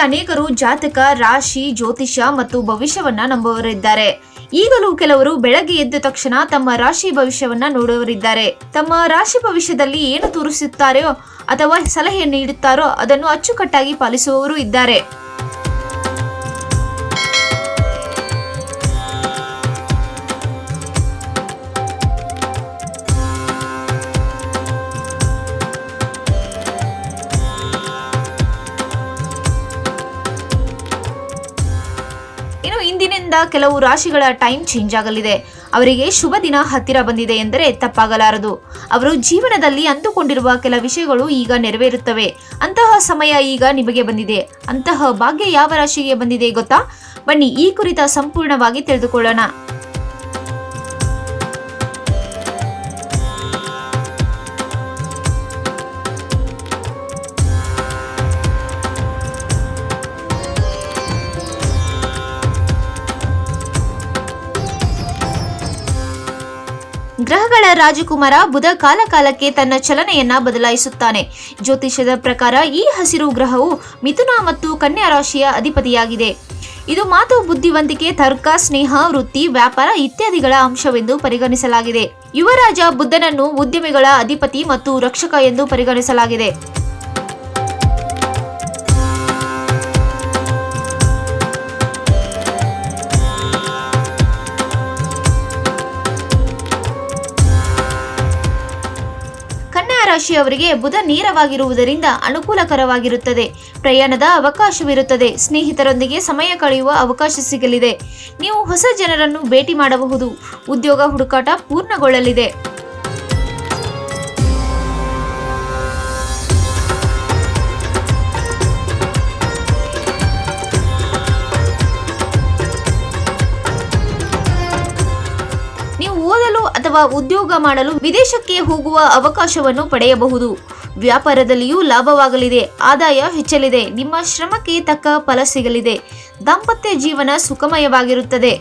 ಅನೇಕರು ಜಾತಕ, ರಾಶಿ, ಜ್ಯೋತಿಷ್ಯ ಮತ್ತು ಭವಿಷ್ಯವನ್ನ ನಂಬುವವರಿದ್ದಾರೆ. ಈಗಲೂ ಕೆಲವರು ಬೆಳಗ್ಗೆ ಎದ್ದ ತಕ್ಷಣ ತಮ್ಮ ರಾಶಿ ಭವಿಷ್ಯವನ್ನ ನೋಡುವವರಿದ್ದಾರೆ. ತಮ್ಮ ರಾಶಿ ಭವಿಷ್ಯದಲ್ಲಿ ಏನು ತೋರಿಸುತ್ತಾರೋ ಅಥವಾ ಸಲಹೆ ನೀಡುತ್ತಾರೋ ಅದನ್ನು ಅಚ್ಚುಕಟ್ಟಾಗಿ ಪಾಲಿಸುವವರು ಇದ್ದಾರೆ. ಇಂದಿನಿಂದ ಕೆಲವು ರಾಶಿಗಳ ಟೈಮ್ ಚೇಂಜ್ ಆಗಲಿದೆ. ಅವರಿಗೆ ಶುಭ ದಿನ ಹತ್ತಿರ ಬಂದಿದೆ ಎಂದರೆ ತಪ್ಪಾಗಲಾರದು. ಅವರು ಜೀವನದಲ್ಲಿ ಅಂದುಕೊಂಡಿರುವ ಕೆಲ ವಿಷಯಗಳು ಈಗ ನೆರವೇರುತ್ತವೆ. ಅಂತಹ ಸಮಯ ಈಗ ನಿಮಗೆ ಬಂದಿದೆ. ಅಂತಹ ಭಾಗ್ಯ ಯಾವ ರಾಶಿಗೆ ಬಂದಿದೆ ಗೊತ್ತಾ? ಬನ್ನಿ ಈ ಕುರಿತ ಸಂಪೂರ್ಣವಾಗಿ ತಿಳಿದುಕೊಳ್ಳೋಣ. ಗ್ರಹಗಳ ರಾಜಕುಮಾರ ಬುಧ ಕಾಲಕಾಲಕ್ಕೆ ತನ್ನ ಚಲನೆಯನ್ನ ಬದಲಾಯಿಸುತ್ತಾನೆ. ಜ್ಯೋತಿಷ್ಯದ ಪ್ರಕಾರ ಈ ಹಸಿರು ಗ್ರಹವು ಮಿಥುನ ಮತ್ತು ಕನ್ಯಾ ರಾಶಿಯ ಅಧಿಪತಿಯಾಗಿದೆ. ಇದು ಮಾತು, ಬುದ್ಧಿವಂತಿಕೆ, ತರ್ಕ, ಸ್ನೇಹ, ವೃತ್ತಿ, ವ್ಯಾಪಾರ ಇತ್ಯಾದಿಗಳ ಅಂಶವೆಂದು ಪರಿಗಣಿಸಲಾಗಿದೆ. ಯುವರಾಜ ಬುಧನನ್ನು ಉದ್ಯಮಿಗಳ ಅಧಿಪತಿ ಮತ್ತು ರಕ್ಷಕ ಎಂದು ಪರಿಗಣಿಸಲಾಗಿದೆ. ರಾಶಿಯವರಿಗೆ ಬುಧ ನೇರವಾಗಿರುವುದರಿಂದ ಅನುಕೂಲಕರವಾಗಿರುತ್ತದೆ. ಪ್ರಯಾಣದ ಅವಕಾಶವಿರುತ್ತದೆ. ಸ್ನೇಹಿತರೊಂದಿಗೆ ಸಮಯ ಕಳೆಯುವ ಅವಕಾಶ ಸಿಗಲಿದೆ. ನೀವು ಹೊಸ ಜನರನ್ನು ಭೇಟಿ ಮಾಡಬಹುದು. ಉದ್ಯೋಗ ಹುಡುಕಾಟ ಪೂರ್ಣಗೊಳ್ಳಲಿದೆ. ಓದಲು ಅಥವಾ ಉದ್ಯೋಗ ಮಾಡಲು ವಿದೇಶಕ್ಕೆ ಹೋಗುವ ಅವಕಾಶವನ್ನು ಪಡೆಯಬಹುದು. ವ್ಯಾಪಾರದಲ್ಲಿಯೂ ಲಾಭವಾಗಲಿದೆ. ಆದಾಯ ಹೆಚ್ಚಲಿದೆ. ನಿಮ್ಮ ಶ್ರಮಕ್ಕೆ ತಕ್ಕ ಫಲ ಸಿಗಲಿದೆ. ದಾಂಪತ್ಯ ಜೀವನ ಸುಖಮಯವಾಗಿರುತ್ತದೆ.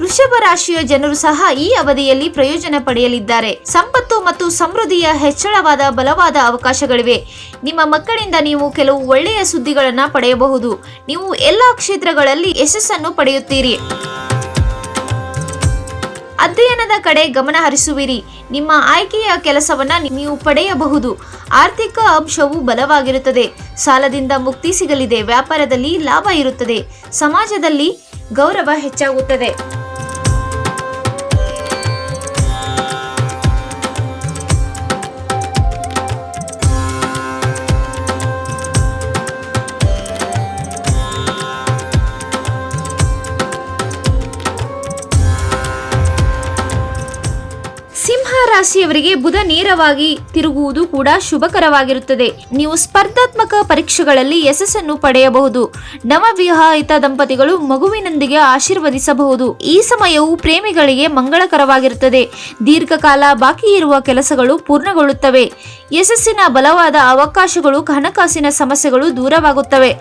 ವೃಷಭ ರಾಶಿಯ ಜನರು ಸಹ ಈ ಅವಧಿಯಲ್ಲಿ ಪ್ರಯೋಜನ ಪಡೆಯಲಿದ್ದಾರೆ. ಸಂಪತ್ತು ಮತ್ತು ಸಮೃದ್ಧಿಯ ಹೆಚ್ಚಳವಾದ ಬಲವಾದ ಅವಕಾಶಗಳಿವೆ. ನಿಮ್ಮ ಮಕ್ಕಳಿಂದ ನೀವು ಕೆಲವು ಒಳ್ಳೆಯ ಸುದ್ದಿಗಳನ್ನು ಪಡೆಯಬಹುದು. ನೀವು ಎಲ್ಲಾ ಕ್ಷೇತ್ರಗಳಲ್ಲಿ ಯಶಸ್ಸನ್ನು ಪಡೆಯುತ್ತೀರಿ. ಅಧ್ಯಯನದ ಕಡೆ ಗಮನ ಹರಿಸುವಿರಿ. ನಿಮ್ಮ ಆಯ್ಕೆಯ ಕೆಲಸವನ್ನ ನೀವು ಪಡೆಯಬಹುದು. ಆರ್ಥಿಕ ಅಂಶವು ಬಲವಾಗಿರುತ್ತದೆ. ಸಾಲದಿಂದ ಮುಕ್ತಿ ಸಿಗಲಿದೆ. ವ್ಯಾಪಾರದಲ್ಲಿ ಲಾಭ ಇರುತ್ತದೆ. ಸಮಾಜದಲ್ಲಿ ಗೌರವ ಹೆಚ್ಚಾಗುತ್ತದೆ. ಸಿಂಹ ರಾಶಿಯವರಿಗೆ ಬುಧ ನೇರವಾಗಿ ತಿರುಗುವುದು ಕೂಡ ಶುಭಕರವಾಗಿರುತ್ತದೆ. ನೀವು ಸ್ಪರ್ಧಾತ್ಮಕ ಪರೀಕ್ಷೆಗಳಲ್ಲಿ ಯಶಸ್ಸನ್ನು ಪಡೆಯಬಹುದು. ನವವಿವಾಹಿತ ದಂಪತಿಗಳು ಮಗುವಿನೊಂದಿಗೆ ಆಶೀರ್ವದಿಸಬಹುದು. ಈ ಸಮಯವು ಪ್ರೇಮಿಗಳಿಗೆ ಮಂಗಳಕರವಾಗಿರುತ್ತದೆ. ದೀರ್ಘಕಾಲ ಬಾಕಿ ಇರುವ ಕೆಲಸಗಳು ಪೂರ್ಣಗೊಳ್ಳುತ್ತವೆ. ಯಶಸ್ಸಿನ ಬಲವಾದ ಅವಕಾಶಗಳು, ಹಣಕಾಸಿನ ಸಮಸ್ಯೆಗಳು ದೂರವಾಗುತ್ತವೆ.